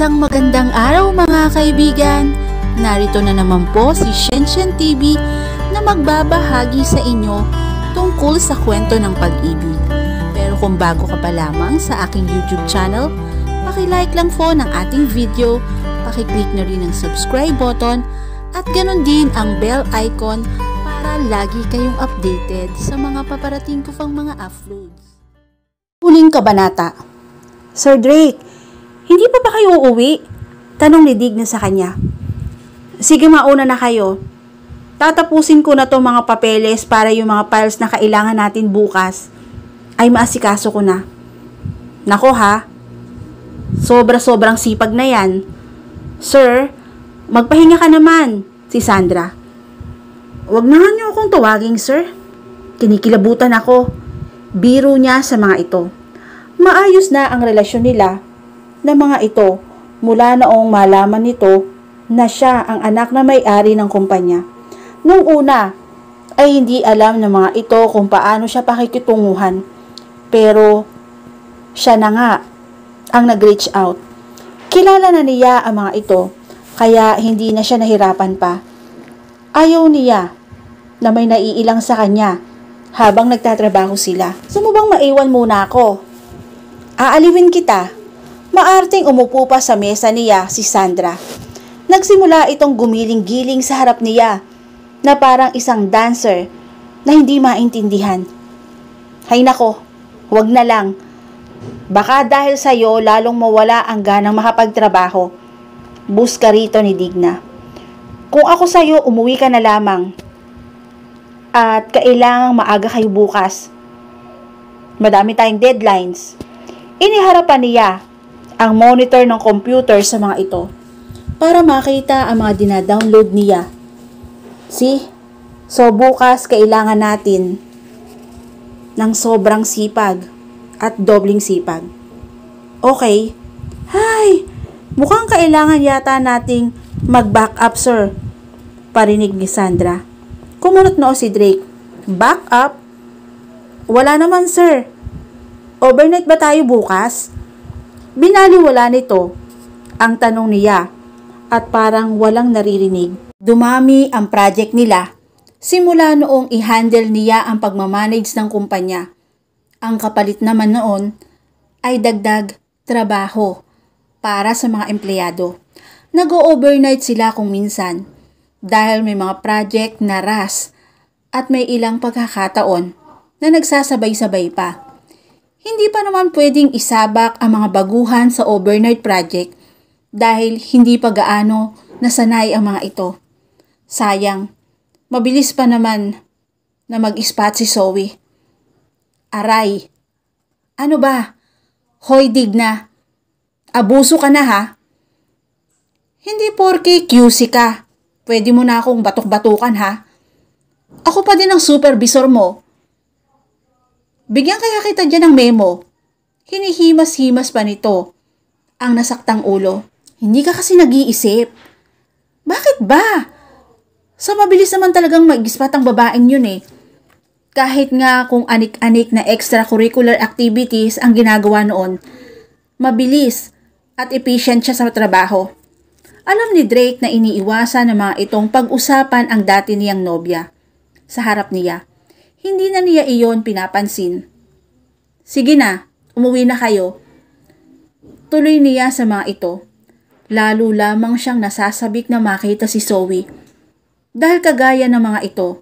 Isang magandang araw mga kaibigan! Narito na naman po si Shenshen TV na magbabahagi sa inyo tungkol sa kwento ng pag-ibig. Pero kung bago ka pa lamang sa aking YouTube channel, paki-like lang po ng ating video, paki-click na rin ang subscribe button at ganon din ang bell icon para lagi kayong updated sa mga paparating ko pang mga uploads. Huling kabanata. Sir Drake, hindi pa ba kayo uuwi? Tanong ni Digna sa kanya. Sige, mauna na kayo. Tatapusin ko na to mga papeles para yung mga files na kailangan natin bukas ay maasikaso ko na. Nako ha, sobrang sipag na yan. Sir, magpahinga ka naman, si Sandra. Wag na nga niyo akong tawaging sir. Kinikilabutan ako. Biro niya sa mga ito. Maayos na ang relasyon nila na mga ito mula noong malaman nito na siya ang anak na may-ari ng kumpanya. Nung una ay hindi alam ng mga ito kung paano siya pakikitunguhan, pero siya na nga ang nag-reach out. Kilala na niya ang mga ito kaya hindi na siya nahirapan pa. Ayaw niya na may naiilang sa kanya habang nagtatrabaho sila. Gusto mo bang maiwan muna ako? Aaliwin kita. Maarteng umupo pa sa mesa niya si Sandra. Nagsimula itong gumiling-giling sa harap niya na parang isang dancer na hindi maintindihan. Hay nako, wag na lang. Baka dahil sa'yo lalong mawala ang ganang makapagtrabaho. Buska rito ni Digna. Kung ako sa'yo, umuwi ka na lamang. At kailangang maaga kayo bukas. Madami tayong deadlines. Iniharapan niya ang monitor ng computer sa mga ito para makita ang mga dinadownload niya. So bukas kailangan natin ng sobrang sipag at dobling sipag. Okay. Hay, mukhang kailangan yata nating mag-back up, sir. Parinig ni Sandra. Kumunot noo si Drake. Back up? Wala naman, sir. Overnight ba tayo bukas? Binaliwala nito ang tanong niya at parang walang naririnig. Dumami ang project nila simula noong i-handle niya ang pagmamanage ng kumpanya. Ang kapalit naman noon ay dagdag trabaho para sa mga empleyado. Nag-overnight sila kung minsan dahil may mga project na rush at may ilang pagkakataon na nagsasabay-sabay pa. Hindi pa naman pwedeng isabak ang mga baguhan sa overnight project dahil hindi pa gaano nasanay ang mga ito. Sayang, mabilis pa naman na mag-spot si Zoe. Aray, ano ba? Hoy Digna, abuso ka na ha? Hindi porke QC ka, pwede mo na akong batok-batukan ha? Ako pa din ang supervisor mo. Bigyan kaya kita dyan ng memo. Hinihimas-himas pa nito ang nasaktang ulo. Hindi ka kasi nag-iisip. Bakit ba? Sa mabilis naman talagang mag-ispat ang babaeng yun eh. Kahit nga kung anik-anik na extracurricular activities ang ginagawa noon, mabilis at efficient siya sa trabaho. Alam ni Drake na iniiwasan ng mga itong pag-usapan ang dati niyang nobya sa harap niya. Hindi na niya iyon pinapansin. Sige na, umuwi na kayo. Tuloy niya sa mga ito. Lalo lamang siyang nasasabik na makita si Zoe. Dahil kagaya ng mga ito,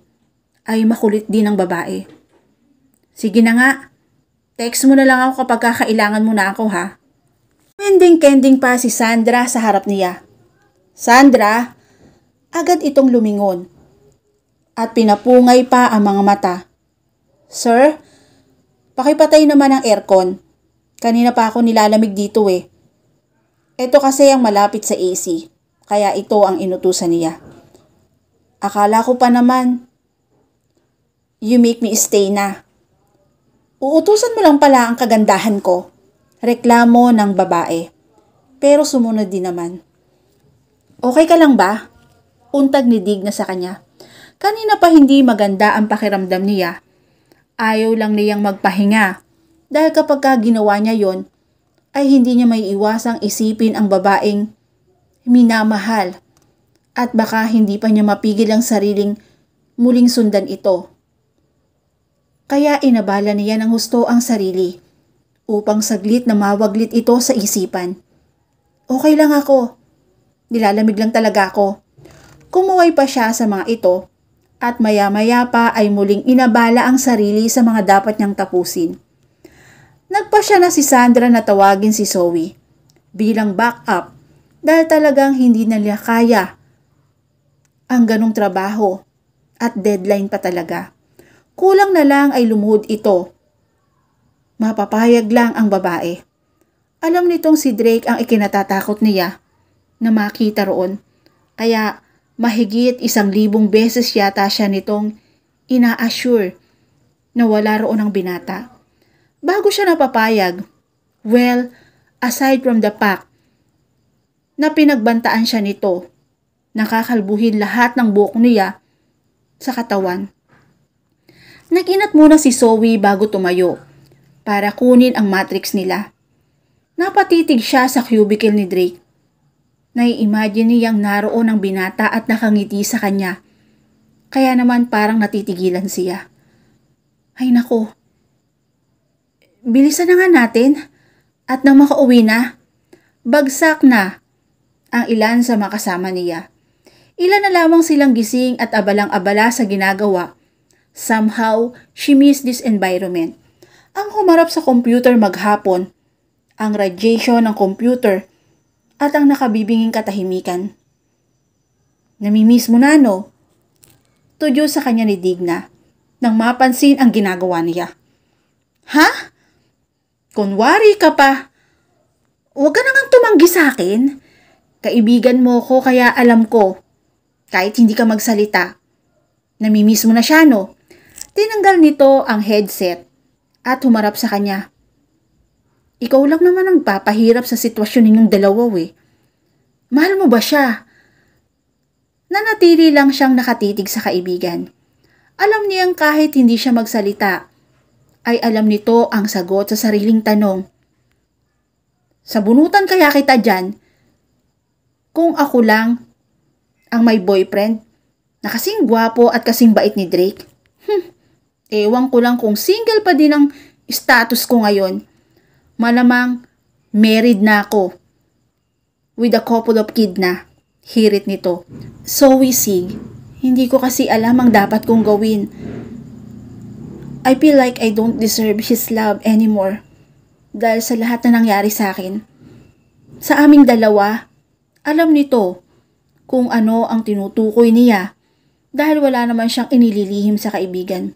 ay makulit din ang babae. Sige na nga, text mo na lang ako kapag kakailangan mo na ako ha. Kending-kending pa si Sandra sa harap niya. Sandra, agad itong lumingon. At pinapungay pa ang mga mata. Sir, pakipatay naman ang aircon. Kanina pa ako nilalamig dito eh. Ito kasi ang malapit sa AC, kaya ito ang inutusan niya. Akala ko pa naman, you make me stay na. Uutusan mo lang pala ang kagandahan ko. Reklamo ng babae. Pero sumunod din naman. Okay ka lang ba? Untag ni Digna sa kanya. Kanina pa hindi maganda ang pakiramdam niya. Ayaw lang niyang magpahinga dahil kapag ginawa niya yon, ay hindi niya may iwasang isipin ang babaeng minamahal at baka hindi pa niya mapigil ang sariling muling sundan ito. Kaya inabala niya ng husto ang sarili upang saglit na mawaglit ito sa isipan. Okay lang ako. Nilalamig lang talaga ako. Kumuway pa siya sa mga ito at maya-maya pa ay muling inabala ang sarili sa mga dapat niyang tapusin. Nagpa siya na si Sandra na tawagin si Zoe bilang backup dahil talagang hindi na niya kaya ang ganong trabaho at deadline pa talaga. Kulang na lang ay lumuhod ito. Mapapayag lang ang babae. Alam nitong si Drake ang ikinatatakot niya na makita roon. Kaya mahigit 1,000 beses yata siya nitong ina-assure na wala roon ang binata. Bago siya napapayag, well, aside from the fact na pinagbantaan siya nito, nakakalbuhin lahat ng buhok niya sa katawan. Nag-inat muna si Zoe bago tumayo para kunin ang matrix nila. Napatitig siya sa cubicle ni Drake. Nai-imagine niyang naroon ang binata at nakangiti sa kanya. Kaya naman parang natitigilan siya. Ay nako. Bilisan na nga natin at nang makauwi na, bagsak na ang ilan sa makasama niya. Ilan na lamang silang gising at abalang-abala sa ginagawa. Somehow, she missed this environment. Ang humarap sa computer maghapon, ang radiation ng computer, at ang nakabibinging katahimikan. Namimiss mo na, no? Tudyo sa kanya ni Digna nang mapansin ang ginagawa niya. Ha? Kunwari ka pa. Huwag ka nang tumanggi sa akin. Kaibigan mo ko kaya alam ko. Kahit hindi ka magsalita. Namimiss mo na siya, no? Tinanggal nito ang headset at humarap sa kanya. Ikaw lang naman ang papahirap sa sitwasyon ninyong dalawa eh. Mahal mo ba siya? Nanatili lang siyang nakatitig sa kaibigan. Alam niyang kahit hindi siya magsalita, ay alam nito ang sagot sa sariling tanong. Sabunutan kaya kita dyan kung ako lang ang may boyfriend na kasing gwapo at kasing bait ni Drake? Ewan ko lang kung single pa din ang status ko ngayon. Malamang married na ako with a couple of kid na. Hirit nito. Zoe Sig, hindi ko kasi alam ang dapat kong gawin. I feel like I don't deserve his love anymore dahil sa lahat na nangyari sa akin. Sa aming dalawa, alam nito kung ano ang tinutukoy niya dahil wala naman siyang inililihim sa kaibigan.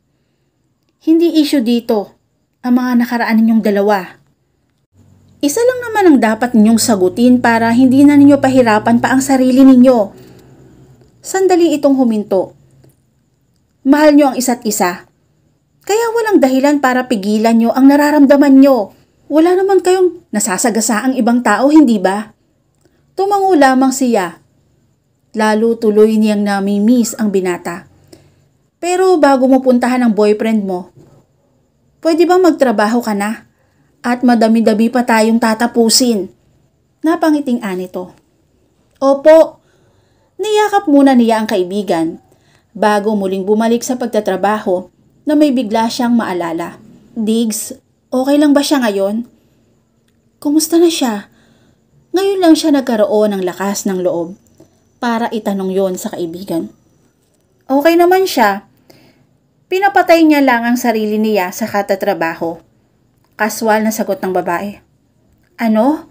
Hindi issue dito ang mga nakaraan ninyong dalawa. Isa lang naman ang dapat ninyong sagutin para hindi na ninyo pahirapan pa ang sarili ninyo. Sandali itong huminto. Mahal nyo ang isa't isa. Kaya walang dahilan para pigilan nyo ang nararamdaman nyo. Wala naman kayong nasasagasa ang ibang tao, hindi ba? Tumango lamang siya. Lalo tuloy niyang nami-miss ang binata. Pero bago mo puntahan ang boyfriend mo, pwede bang magtrabaho ka na? At madami-dami pa tayong tatapusin. Napangiting nito. Opo. Niyakap muna niya ang kaibigan bago muling bumalik sa pagtatrabaho na may bigla siyang maalala. Diggs, okay lang ba siya ngayon? Kumusta na siya? Ngayon lang siya nagkaroon ng lakas ng loob para itanong yon sa kaibigan. Okay naman siya. Pinapatay niya lang ang sarili niya sa katatrabaho. Kaswal na sagot ng babae. Ano?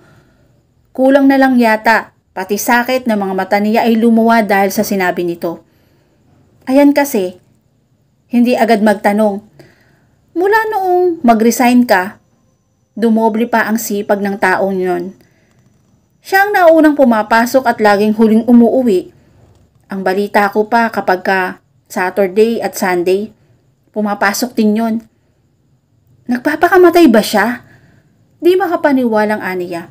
Kulang na lang yata. Pati sakit ng mga mata niya ay lumuwa dahil sa sinabi nito. Ayan kasi, hindi agad magtanong. Mula noong mag-resign ka, dumoble pa ang sipag ng taong yon. Siya ang naunang pumapasok at laging huling umuuwi. Ang balita ko pa kapag ka Saturday at Sunday, pumapasok din yon. Nagpapakamatay ba siya? Di makapaniwalang aniya.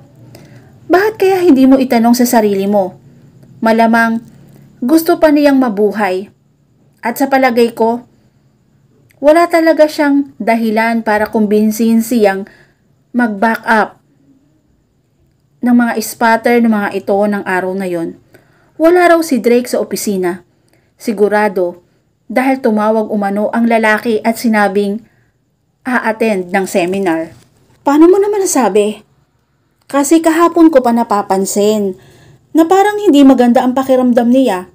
Bakit kaya hindi mo itanong sa sarili mo? Malamang gusto pa niyang mabuhay. At sa palagay ko, wala talaga siyang dahilan para kumbinsihin siyang mag-back up ng mga spotter ng mga ito ng araw na yon. Wala raw si Drake sa opisina. Sigurado, dahil tumawag umano ang lalaki at sinabing a-attend ng seminar. Paano mo naman nasabi? Kasi kahapon ko pa napapansin na parang hindi maganda ang pakiramdam niya.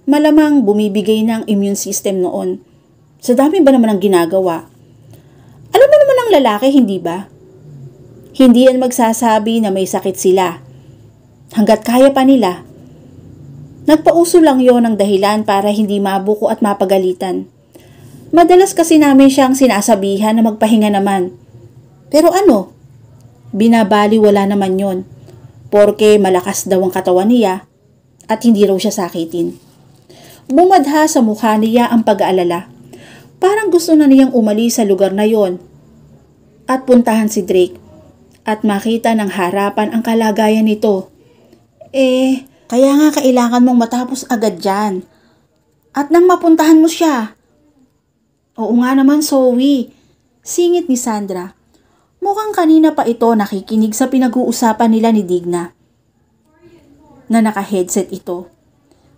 Malamang bumibigay ng immune system noon. Sa dami ba naman ang ginagawa? Alam mo naman ang lalaki, hindi ba? Hindi yan magsasabi na may sakit sila. Hanggat kaya pa nila. Nagpauso lang yon ng dahilan para hindi mabuko at mapagalitan. Madalas kasi namin siyang sinasabihan na magpahinga naman. Pero ano? Binabaliwala naman yon. Porke malakas daw ang katawan niya at hindi raw siya sakitin. Bumadha sa mukha niya ang pag-aalala. Parang gusto na niyang umalis sa lugar na yon at puntahan si Drake at makita ng harapan ang kalagayan nito. Kaya nga kailangan mong matapos agad dyan. At nang mapuntahan mo siya. Oo nga naman, Zoe. Singit ni Sandra. Mukhang kanina pa ito nakikinig sa pinag-uusapan nila ni Digna. Na naka-headset ito.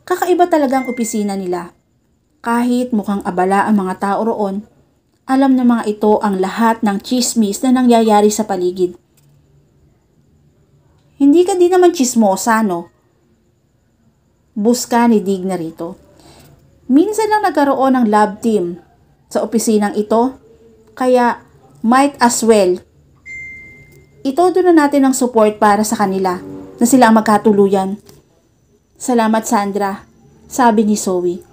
Kakaiba talagang opisina nila. Kahit mukhang abala ang mga tao roon, alam ng mga ito ang lahat ng chismis na nangyayari sa paligid. Hindi ka din naman chismosa, no? Buska ni Digna rito. Minsan lang nagkaroon ng lab team sa opisinang ito, kaya might as well. Itodo na natin ang support para sa kanila na sila ang magkatuluyan. Salamat, Sandra, sabi ni Zoe.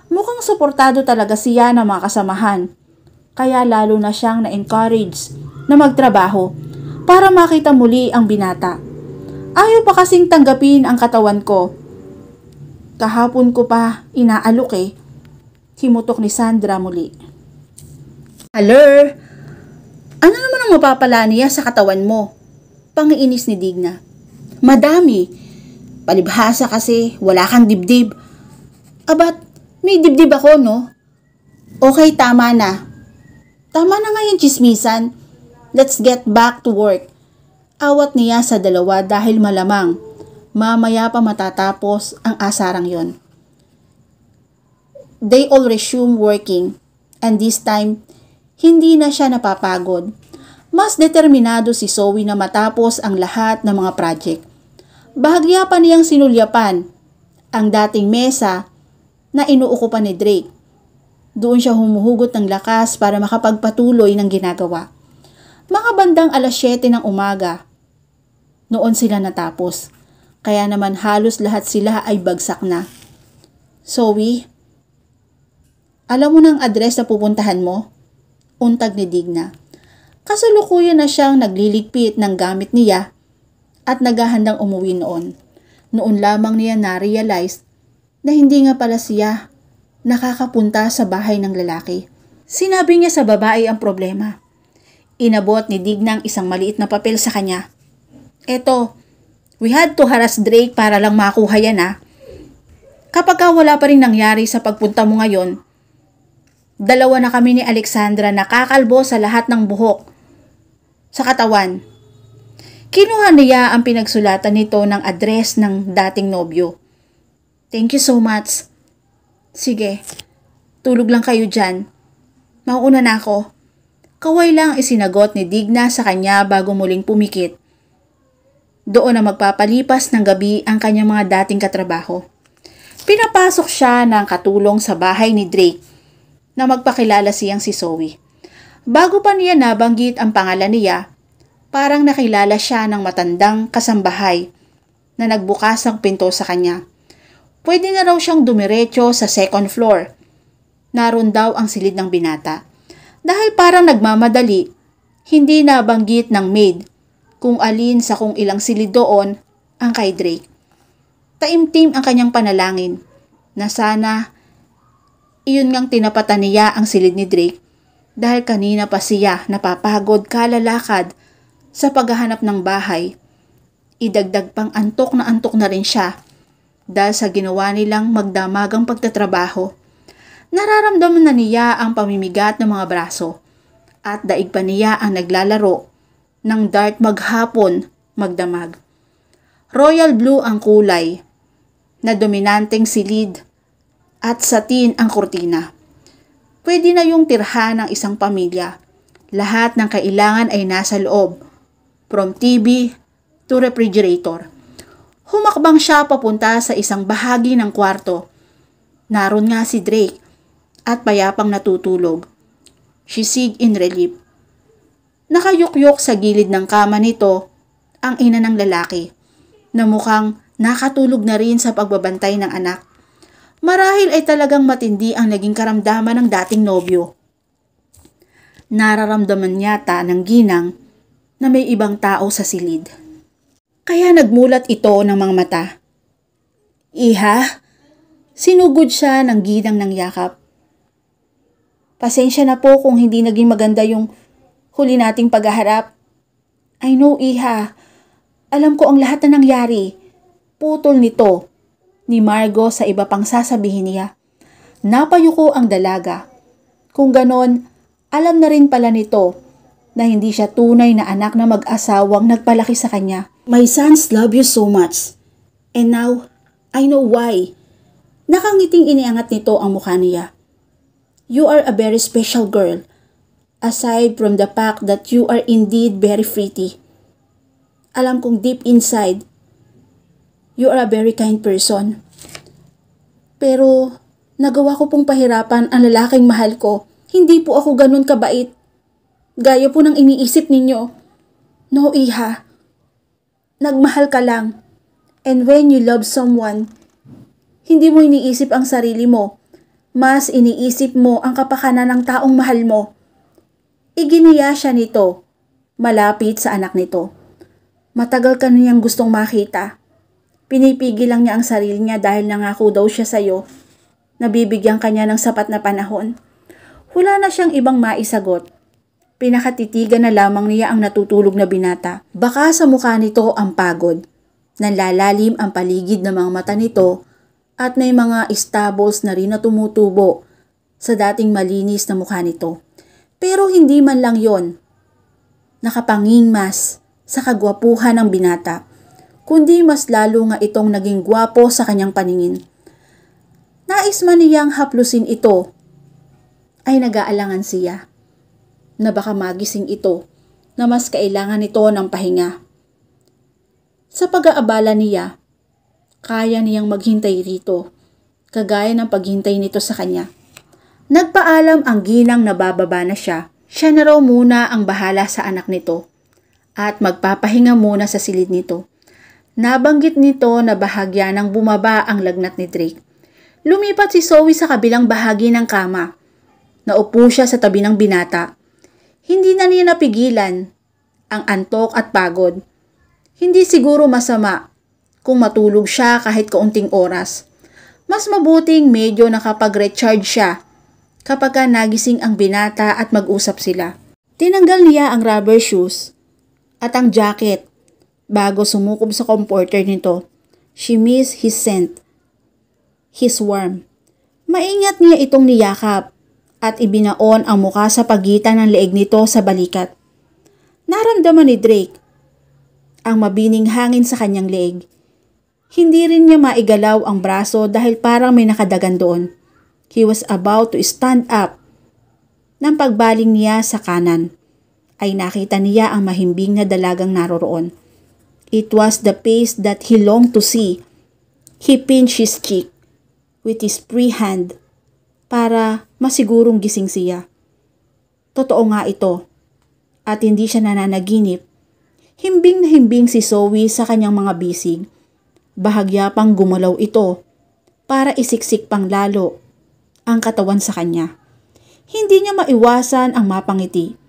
Mukhang suportado talaga siya ng mga kasamahan, kaya lalo na siyang na-encourage na magtrabaho para makita muli ang binata. Ayaw pa kasing tanggapin ang katawan ko. Kahapon ko pa inaalok eh. Himutok ni Sandra muli. Haler, ano naman ang mapapala niya sa katawan mo? Pangiinis ni Digna. Madami. Palibhasa kasi wala kang dibdib. Abat, may dibdib ako, no? Okay, tama na. Tama na nga yung chismisan. Let's get back to work. Awat niya sa dalawa dahil malamang mamaya pa matatapos ang asarang yon. They all resume working and this time hindi na siya napapagod. Mas determinado si Zoe na matapos ang lahat ng mga project. Bahagya pa niyang sinulyapan ang dating mesa na inuukupan ni Drake. Doon siya humuhugot ng lakas para makapagpatuloy ng ginagawa. Mga bandang 7:00 ng umaga, noon sila natapos. Kaya naman halos lahat sila ay bagsak na. Zoe, alam mo ng address na pupuntahan mo? Untag ni Digna. Kasalukuyan na siyang nagliligpit ng gamit niya at naghahandang umuwi noon. Noon lamang niya na-realize na hindi nga pala siya nakakapunta sa bahay ng lalaki. Sinabi niya sa babae ang problema. Inabot ni Digna ang isang maliit na papel sa kanya. Eto, we had to harass Drake para lang makuha yan ha. Kapag wala pa rin nangyari sa pagpunta mo ngayon, 2 na kami ni Alexandra nakakalbo sa lahat ng buhok sa katawan. Kinuha niya ang pinagsulatan nito ng address ng dating nobyo. Thank you so much. Sige, tulog lang kayo dyan. Mauuna na ako. Kaway lang isinagot ni Digna sa kanya bago muling pumikit. Doon na magpapalipas ng gabi ang kanyang mga dating katrabaho. Pinapasok siya ng katulong sa bahay ni Drake na magpakilala siyang si Zoe. Bago pa niya nabanggit ang pangalan niya, parang nakilala siya ng matandang kasambahay na nagbukas ang pinto sa kanya. Pwede na raw siyang dumiretso sa 2nd floor. Naroon daw ang silid ng binata. Dahil parang nagmamadali, hindi nabanggit ng maid kung alin sa kung ilang silid doon ang kay Drake. Taimtim ang kanyang panalangin na sana iyon ngang tinapatan niya ang silid ni Drake dahil kanina pa siya napapagod kalalakad sa paghahanap ng bahay. Idagdag pang antok na rin siya dahil sa ginawa nilang magdamagang pagtatrabaho. Nararamdaman na niya ang pamimigat ng mga braso at daig pa niya ang naglalaro ng dart maghapon magdamag. Royal blue ang kulay na dominanteng silid at satin ang kurtina. Pwede na yung tirhan ng isang pamilya. Lahat ng kailangan ay nasa loob, from TV to refrigerator. Humakbang siya papunta sa isang bahagi ng kwarto. Naroon nga si Drake at payapang natutulog. Sisig in relief. Nakayukyok sa gilid ng kama nito ang ina ng lalaki na mukhang nakatulog na rin sa pagbabantay ng anak. Marahil ay talagang matindi ang naging karamdaman ng dating nobyo. Nararamdaman yata ng ginang na may ibang tao sa silid. Kaya nagmulat ito ng mga mata. Iha? Sinugod siya ng ginang ng yakap. Pasensya na po kung hindi naging maganda yung huli nating paghaharap. I know, Iha. Alam ko ang lahat na nangyari. Putol nito ni Margo sa iba pang sasabihin niya. Napayuko ang dalaga. Kung ganon, alam na rin pala nito na hindi siya tunay na anak na mag-asawang nagpalaki sa kanya. My sons love you so much. And now, I know why. Nakangiting iniangat nito ang mukha niya. You are a very special girl. Aside from the fact that you are indeed very pretty. Alam kong deep inside, you are a very kind person. Pero, nagawa ko pong pahirapan ang lalaking mahal ko. Hindi po ako ganun kabait. Gaya po ng iniisip ninyo. No, Iha. Nagmahal ka lang. And when you love someone, hindi mo iniisip ang sarili mo. Mas iniisip mo ang kapakanan ng taong mahal mo. Iginiya siya nito, malapit sa anak nito. Matagal ka niyang gustong makita. Pinipigil lang niya ang sarili niya dahil nangako daw siya sa'yo. Nabibigyan kanya ng sapat na panahon. Wala na siyang ibang maisagot. Pinakatitigan na lamang niya ang natutulog na binata. Baka sa mukha nito ang pagod. Nanlalalim ang paligid ng mga mata nito at may mga stabbles na rin na tumutubo sa dating malinis na mukha nito. Pero hindi man lang yon. Nakapanging mas sa kagwapuhan ng binata, kundi mas lalo nga itong naging gwapo sa kanyang paningin. Nais man niyang haplusin ito, ay nag-aalangan siya na baka magising ito na mas kailangan ito ng pahinga. Sa pag-aabala niya, kaya niyang maghintay rito, kagaya ng paghintay nito sa kanya. Nagpaalam ang ginang na bababa na siya. Siya na raw muna ang bahala sa anak nito at magpapahinga muna sa silid nito. Nabanggit nito na bahagya ng bumaba ang lagnat ni Drake. Lumipat si Zoe sa kabilang bahagi ng kama. Naupo siya sa tabi ng binata. Hindi na niya napigilan ang antok at pagod. Hindi siguro masama kung matulog siya kahit kaunting oras. Mas mabuting medyo nakapag-recharge siya kapag nagising ang binata at mag-usap sila. Tinanggal niya ang rubber shoes at ang jacket bago sumukob sa comforter nito. She missed his scent, his warmth. Maingat niya itong niyakap at ibinaon ang muka sa pagitan ng leeg nito sa balikat. Naramdaman ni Drake ang mabining hangin sa kanyang leeg. Hindi rin niya maigalaw ang braso dahil parang may nakadagan doon. He was about to stand up. Nang pagbaling niya sa kanan, ay nakita niya ang mahimbing na dalagang naroroon. It was the face that he longed to see. He pinched his cheek with his free hand para masigurong gising siya. Totoo nga ito at hindi siya nananaginip. Himbing na himbing si Zoe sa kanyang mga bisig. Bahagya pang gumalaw ito para isiksik pang lalo ang katawan sa kanya. Hindi niya maiwasan ang mapangiti.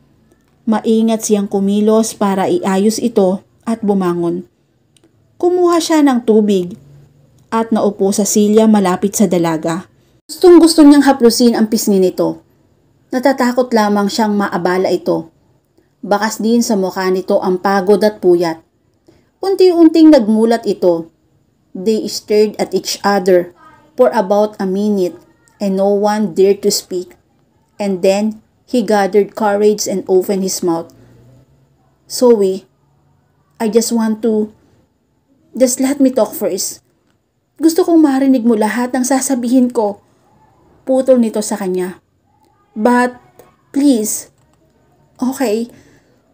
Maingat siyang kumilos para iayos ito at bumangon. Kumuha siya ng tubig at naupo sa silya malapit sa dalaga. Gustong-gusto niyang haplusin ang pisngi nito. Natatakot lamang siyang maabala ito. Bakas din sa mukha nito ang pagod at puyat. Unti-unting nagmulat ito. They stared at each other for about a minute and no one dared to speak. And then, he gathered courage and opened his mouth. Zoe, I just want to... Just let me talk first. Gusto kong marinig mo lahat ng sasabihin ko. Putol nito sa kanya. But, please. Okay.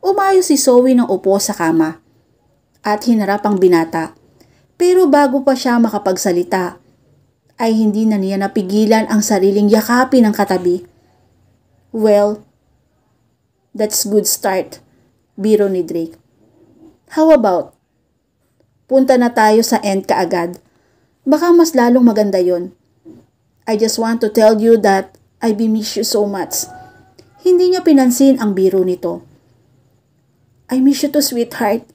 Umayos si Zoe ng upo sa kama at hinarap ang binata. Pero bago pa siya makapagsalita, ay hindi na niya napigilan ang sariling yakapin ng katabi. Well, that's good start, biro ni Drake. How about, punta na tayo sa end kaagad. Baka mas lalong maganda yon. I just want to tell you that I miss you so much. Hindi niya pinansin ang biro nito. I miss you too, sweetheart.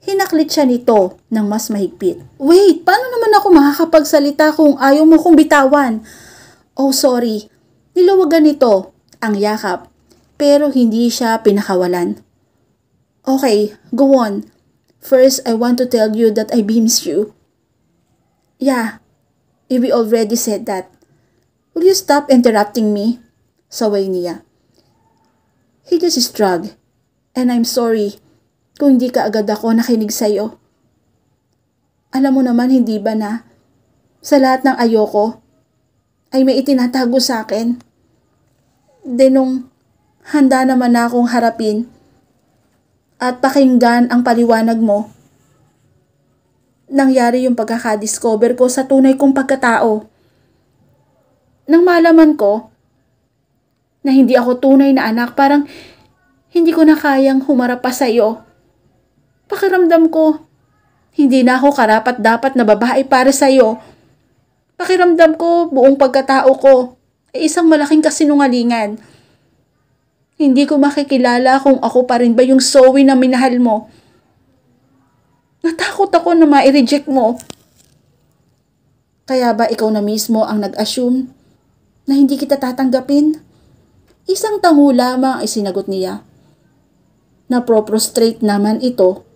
Hinaklit siya nito ng mas mahigpit. Wait, paano naman ako makakapagsalita kung ayaw mo kong bitawan? Oh, sorry. Niluwagan nito ang yakap, pero hindi siya pinakawalan. Okay, go on. First, I want to tell you that I miss you. Yeah, we already said that. Will you stop interrupting me? Saway niya. He just shrugged. And I'm sorry kung hindi ka agad ako nakinig sa'yo. Alam mo naman hindi ba na sa lahat ng ayoko ay may itinatago sa akin. De nung handa naman na akong harapin at pakinggan ang paliwanag mo, nangyari yung pagkakadiscover ko sa tunay kong pagkatao. Nang malaman ko na hindi ako tunay na anak, parang hindi ko na kayang humarap pa sa iyo. Pakiramdam ko, hindi na ako karapat-dapat na babae para sa iyo. Pakiramdam ko, buong pagkatao ko ay isang malaking kasinungalingan. Hindi ko makikilala kung ako pa rin ba yung Zoe na minahal mo. Natakot ako na ma-reject mo. Kaya ba ikaw na mismo ang nag-assume na hindi kita tatanggapin? Isang tango lamang ay sinagot niya. Naprostrate naman ito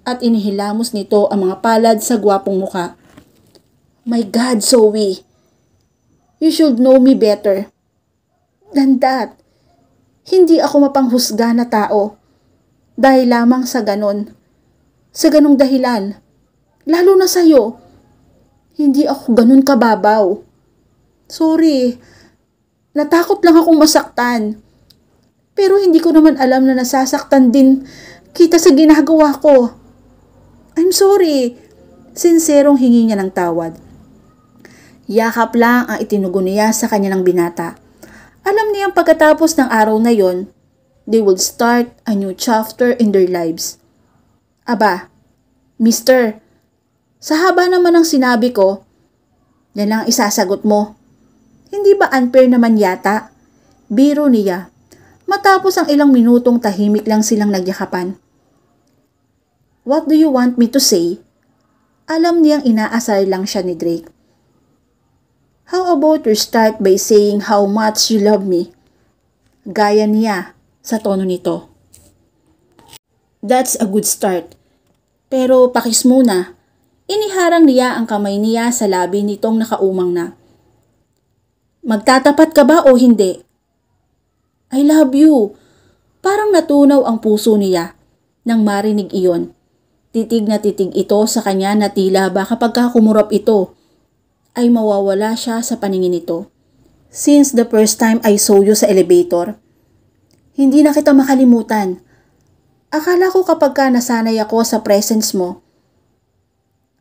at inihilamos nito ang mga palad sa gwapong muka. My God, Zoe! You should know me better than that. Hindi ako mapanghusga na tao dahil lamang sa ganon. Sa ganong dahilan, lalo na sa'yo. Hindi ako ganon kababaw. Sorry, natakot lang akong masaktan. Pero hindi ko naman alam na nasasaktan din kita sa ginagawa ko. I'm sorry. Sinserong hingi niya ng tawad. Yakap lang ang itinugon niya sa kanya ng binata. Alam niyang pagkatapos ng araw na yon, they will start a new chapter in their lives. Aba, Mister, sa haba naman ng sinabi ko, yan lang isasagot mo. Hindi ba unfair naman yata? Biro niya. Matapos ang ilang minutong tahimik lang silang nagyakapan. What do you want me to say? Alam niyang inaasar lang siya ni Drake. How about you start by saying how much you love me? Gaya niya sa tono nito. That's a good start. Pero pakis muna. Iniharang niya ang kamay niya sa labi nitong nakaumang na. Magtatapat ka ba o hindi? I love you. Parang natunaw ang puso niya nang marinig iyon. Titig na titig ito sa kanya na tila ba kapag kumurap ito ay mawawala siya sa paningin nito. Since the first time I saw you sa elevator, hindi na kita makalimutan. Akala ko kapag nasanay ako sa presence mo,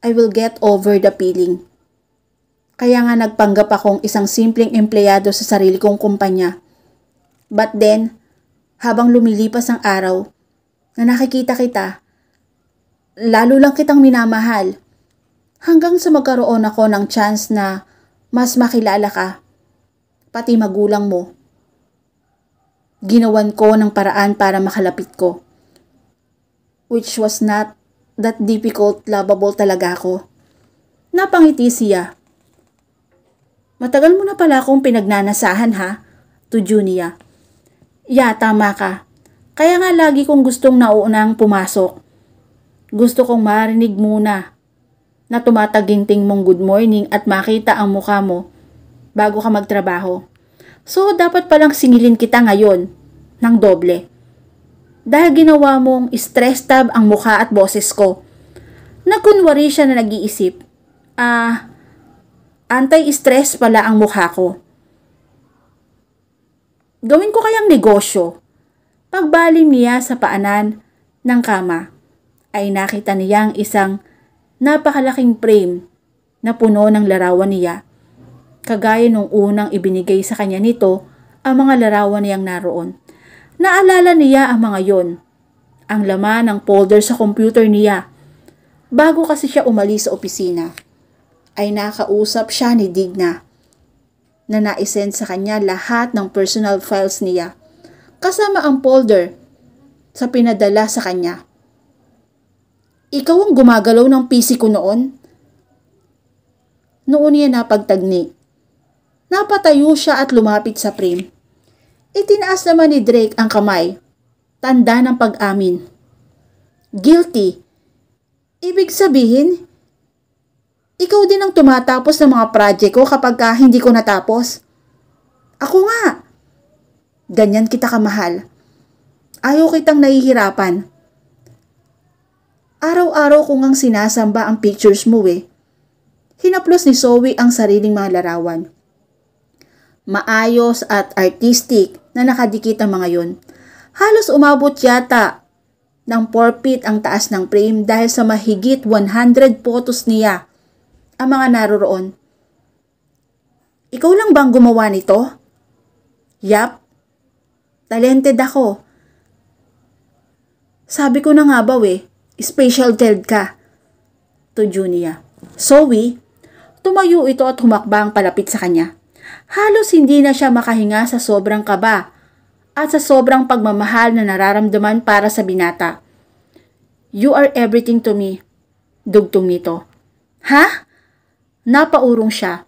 I will get over the feeling. Kaya nga nagpanggap akong isang simpleng empleyado sa sarili kong kumpanya. But then, habang lumilipas ang araw, na nakikita kita, lalo lang kitang minamahal, hanggang sa magkaroon ako ng chance na mas makilala ka, pati magulang mo. Ginawan ko ng paraan para makalapit ko, which was not that difficult, lovable talaga ako. Napangiti siya. Matagal mo na pala akong pinagnanasahan ha, to Junia. Yeah, tama ka. Kaya nga lagi kong gustong naunang pumasok. Gusto kong marinig muna na tumataginting mong good morning at makita ang mukha mo bago ka magtrabaho. So, dapat palang singilin kita ngayon ng doble. Dahil ginawa mong stress tab ang mukha at boses ko. Nakunwari siya na nag-iisip. Anti-stress pala ang mukha ko. Gawin ko kayang negosyo. Pagbaling niya sa paanan ng kama, ay nakita niyang isang napakalaking frame na puno ng larawan niya. Kagaya nung unang ibinigay sa kanya nito ang mga larawan niyang naroon. Naalala niya ang mga yon, ang laman ng folder sa computer niya. Bago kasi siya umalis sa opisina, ay nakausap siya ni Digna na naisend sa kanya lahat ng personal files niya, kasama ang folder sa pinadala sa kanya. Ikaw ang gumagalaw ng PC ko noon? Noon niya napagtagni. Napatayo siya at lumapit sa frame. Itinaas naman ni Drake ang kamay, tanda ng pag-amin. Guilty. Ibig sabihin, ikaw din ang tumatapos ng mga project ko kapag hindi ko natapos. Ako nga. Ganyan kita kamahal. Ayaw kitang nahihirapan. Araw-araw ko ngang sinasamba ang pictures mo eh. Hinaplos ni Zoe ang sariling mga larawan. Maayos at artistic na nakadikit ang mga yon. Halos umabot yata ng 4 feet ang taas ng frame dahil sa mahigit 100 photos niya ang mga naroroon. Ikaw lang bang gumawa nito? Yap. Talented ako. Sabi ko na nga ba special child ka. To Junia. Zoe, tumayo ito at humakbang palapit sa kanya. Halos hindi na siya makahinga sa sobrang kaba at sa sobrang pagmamahal na nararamdaman para sa binata. You are everything to me. Dugtong nito. Ha? Napaurong siya.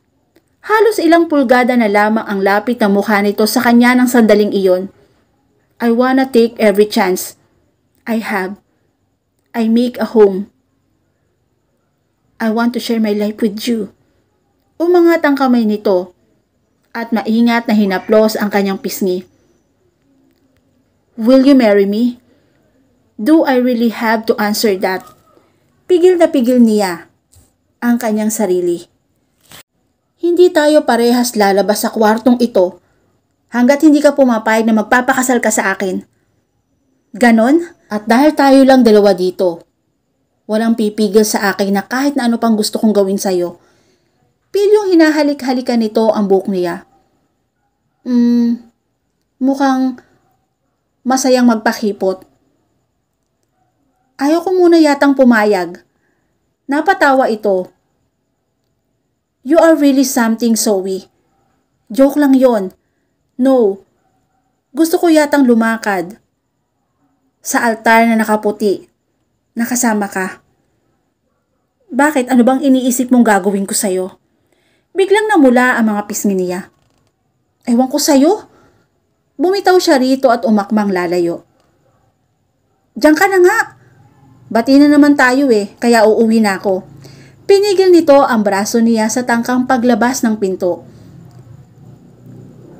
Halos ilang pulgada na lamang ang lapit ng mukha nito sa kanya ng sandaling iyon. I wanna take every chance I have. I make a home. I want to share my life with you. Umangat ang kamay nito at maingat na hinaplos ang kanyang pisngi. Will you marry me? Do I really have to answer that? Pigil na pigil niya ang kanyang sarili. Hindi tayo parehas lalabas sa kwartong ito hanggat hindi ka pumapayag na magpapakasal ka sa akin. Ganon? At dahil tayo lang dalawa dito, walang pipigil sa akin na kahit na ano pang gusto kong gawin sa'yo. Pilyong hinahalik-halikan nito ang buhok niya. Mukhang masayang magpakipot. Ayaw ko muna yatang pumayag. Napatawa ito. You are really something, Zoe. Joke lang yon. No. Gusto ko yatang lumakad sa altar na nakaputi. Nakasama ka. Bakit? Ano bang iniisip mong gagawin ko sa'yo? Biglang namula ang mga pisngi niya. Ewan ko sa'yo. Bumitaw siya rito at umakmang lalayo. Diyan ka na nga. Bati na naman tayo kaya uuwi na ako. Pinigil nito ang braso niya sa tangkang paglabas ng pinto.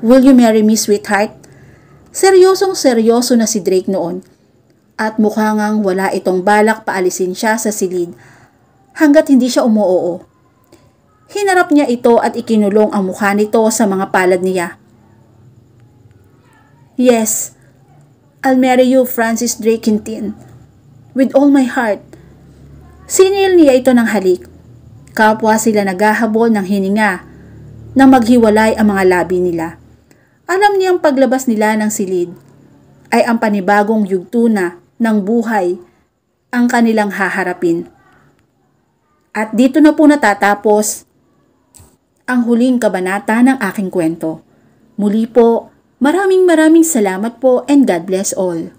Will you marry me, sweetheart? Seryosong seryoso na si Drake noon. At mukhang wala itong balak paalisin siya sa silid hanggat hindi siya umuoo. Hinarap niya ito at ikinulong ang mukha nito sa mga palad niya. Yes, I'll marry you, Francis Drake Quintin. With all my heart. Sinil niya ito ng halik. Kapwa sila naghahabol ng hininga nang maghiwalay ang mga labi nila. Alam niyang paglabas nila ng silid ay ang panibagong yugto na ng buhay ang kanilang haharapin. At dito na po natatapos ang huling kabanata ng aking kwento. Muli po, maraming salamat po and God bless all.